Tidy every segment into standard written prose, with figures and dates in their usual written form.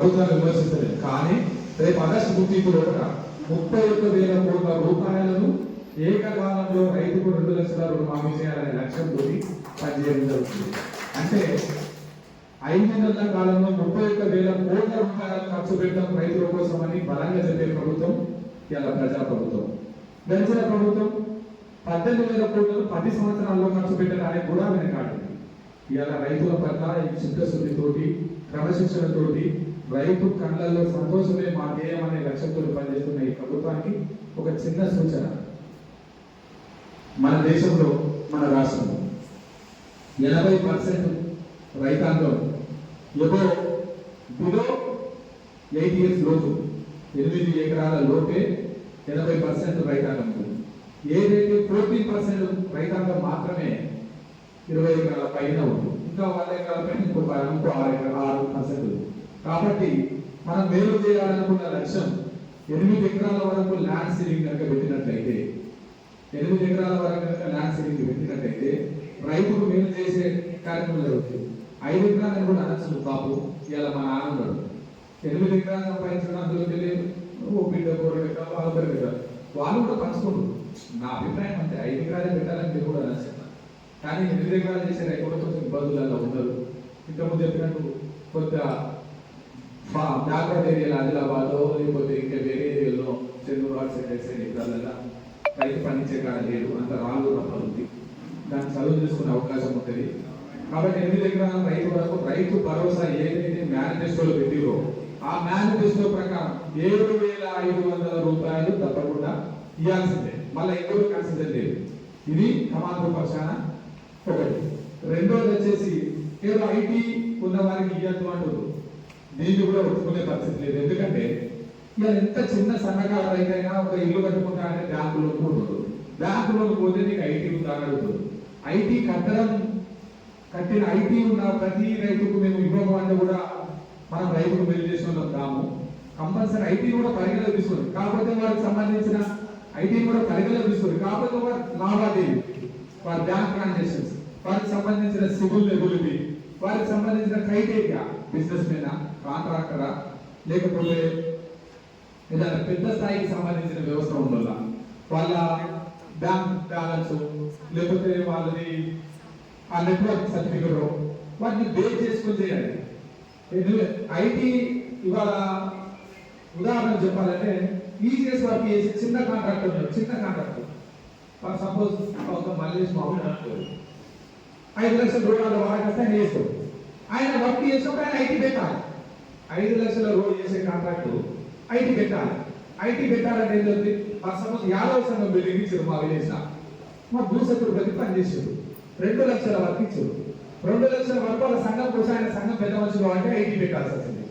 ప్రభుత్వాన్ని విమర్శించలేదు. కానీ రేపు ఆగస్టు 30 లోపల 31,000 కోట్ల రూపాయలను ఏకకాలంలో రైతుకు 2 లక్షల రుణమాఫీ చేయాలనే లక్ష్యంతో పనిచేయడం జరుగుతుంది. అంటే 5 నెలల కాలంలో 31,000 కోట్ల రూపాయలు ఖర్చు పెట్టడం రైతుల కోసం అని బలంగా చెప్పే ప్రభుత్వం ఇలా ప్రజా ప్రభుత్వం. గడిచిన ప్రభుత్వం 18,000 కోట్లను 10 సంవత్సరాల్లో ఖర్చు పెట్టడానికి కూడా వెనకాడింది. ఇలా రైతుల పట్ల చిత్తశుద్ధితోటి క్రమశిక్షణతోటి రైతు కళ్ళల్లో సంతోషమే మా ధ్యేయం అనే లక్ష్యంతో పనిచేస్తున్న ఈ ప్రభుత్వానికి ఒక చిన్న సూచన. మన దేశంలో మన రాష్ట్రంలో 80% రైతాంగం బిలో 8 years లోపు 8 ఎకరాల లోపే 80% రైతాంగం. ఏదైతే 14% రైతాంగం మాత్రమే 20 ఎకరాల పైన ఉంటుంది. ఇంకా 100 ఎకరాల పైన ఇంకో 6%. కాబట్టి మనం మేలు చేయాలనుకున్న లక్ష్యం 8 ఎకరాల వరకు ల్యాండ్ సీలింగ్ కనుక పెట్టినట్లయితే 8 ఎకరాల వరకు కనుక ల్యాండ్ సీలింగ్ పెట్టినట్లయితే రైతుకు మేలు చేసే కార్యక్రమం జరుగుతుంది. 5 ఎకరాలను కూడా అనొచ్చు పాపు. ఇలా మా నాన్న 8 ఎకరాలు సంపాదించడం అందులో తెలియదు. ఓ బిడ్డ 4 ఎకరాలు వాళ్ళు కూడా పంచుకుంటారు. నా అభిప్రాయం అంటే 5 ఎకరాలే పెట్టాలని కూడా అనొచ్చు. కానీ 8 ఎకరాలు చేసే రైతు కూడా కొంచెం ఇబ్బందులలో ఉన్నారు. ఇంతకుముందు చెప్పినట్టు కొంత బ్యాక్వర్డ్ ఏరియాలో ఆదిలాబాద్ లేకపోతే ఇంకా వేరే ఏరియాలో చెన్నూరు ఎకరాలలో రైతు పండించే కాడ లేదు. అంత రాళ్ళు ఉంది. దాన్ని చదువు చేసుకునే అవకాశం ఉంటుంది. కాబట్టి 8 ఎకరాల రైతు వరకు రైతు భరోసా ఏదైతే మేనిఫెస్టోలో పెట్టిరో ఆ మేనిఫెస్టో ప్రకారం 7,500 రూపాయలు తప్పకుండా ఇవ్వాల్సిందే. మళ్ళీ ఇంకొక కన్సిడర్ లేదు. ఇది కమాండర్ పక్షాన ఒకటి. రెండోది వచ్చేసి కేవలం ఐటీ ఉన్న వారికి ఇవ్వద్దు అంటారు. దీన్ని కూడా ఒప్పుకునే పరిస్థితి లేదు. ఎందుకంటే ఇలా ఎంత చిన్న సన్నకాల రైతైనా ఒక ఇల్లు కట్టుకుంటా అంటే బ్యాంకు లోన్ ఉండదు. బ్యాంకు లోన్ పోతే నీకు ఐటీ ఉందా అడుగుతుంది. ఐటీ కట్టిన ఐటీ ఉన్న ప్రతి రైతుకు మేము ఇవ్వము అంటే కూడా మనం రైతుకు మేలు చేసిన కాము. కంపల్సరీ ఐటీ కూడా పరిగణలో తీసుకోండి. కాకపోతే వారికి సంబంధించిన ఐటీ కూడా పరిగణలో తీసుకోండి. కాకపోతే వారి లావాదేవీ, వారి బ్యాంక్ ట్రాన్సాక్షన్స్, వారికి సంబంధించిన సిబిల్ ఎబిలిటీ, వారికి సంబంధించిన క్రైటీరియా, బిజినెస్ మేనా, కాంట్రాక్టరా, లేకపోతే ఏదైనా పెద్ద స్థాయికి సంబంధించిన వ్యవస్థ ఉండాల, వాళ్ళ బ్యాంక్ బ్యాలెన్స్, లేకపోతే వాళ్ళది ఆ నెట్వర్క్ సర్టిఫికెట్, వాటిని బేస్ చేసుకొని చేయాలి. ఐటీ ఇవాళ ఉదాహరణ చెప్పాలంటే ఈజీఎస్ వర్క్ చేసి చిన్న కాంట్రాక్టర్ ఫర్ సపోజ్ ఒక మల్లేష్ మామూలు 5 లక్షల రూపాయల వాడకస్తే ఆయన చేస్తాడు. ఆయన వర్క్ చేసినప్పుడు ఆయన ఐటీ పెట్టాలి. 5 లక్షల రోడ్ చేసే కాంట్రాక్టు ఐటీ పెట్టాలి. ఐటీ పెట్టాలంటే ఏం జరుగుతుంది? ఫర్ సపోజ్ యాదవ సంఘం బిల్డింగ్ ఇచ్చారు మా విలేజ్ లో. మా భూసత్తుడు ప్రతి పని చేసాడు. 2 లక్షల వర్క్ ఇచ్చారు. 2 లక్షల వరకు వాళ్ళ సంఘం కోసం ఆయన సంఘం పెద్ద మనుషులు అంటే ఐటీ పెట్టాల్సి వచ్చింది.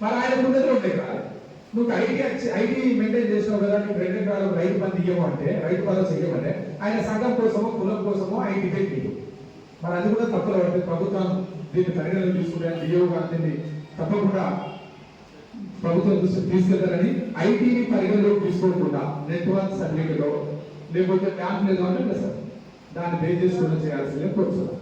మరి ఆయన ముందు 2 ఎకరాలు నువ్వు ఐటీ మెయింటైన్ చేసినావు కదా, నీకు 2 ఎకరాలు రైతు బంధు ఇవ్వము అంటే, రైతు భరోసా ఇవ్వమంటే ఆయన సంఘం కోసమో కులం కోసమో ఐటీ పెట్టి మరి అది కూడా తప్పులు పడుతుంది. ప్రభుత్వం దీన్ని పరిగణలో తీసుకుంటే డిఓ గారిని తప్పకుండా ప్రభుత్వం దృష్టికి తీసుకెళ్తారని ఐటీని పరిగణలోకి తీసుకోకుండా నెట్వర్క్ సర్టిఫికెట్ లేకపోతే బ్యాంక్ లేదు అంటే సార్ దాన్ని బేస్ చేసుకుని చేయాల్సిందే కోరుతున్నాం.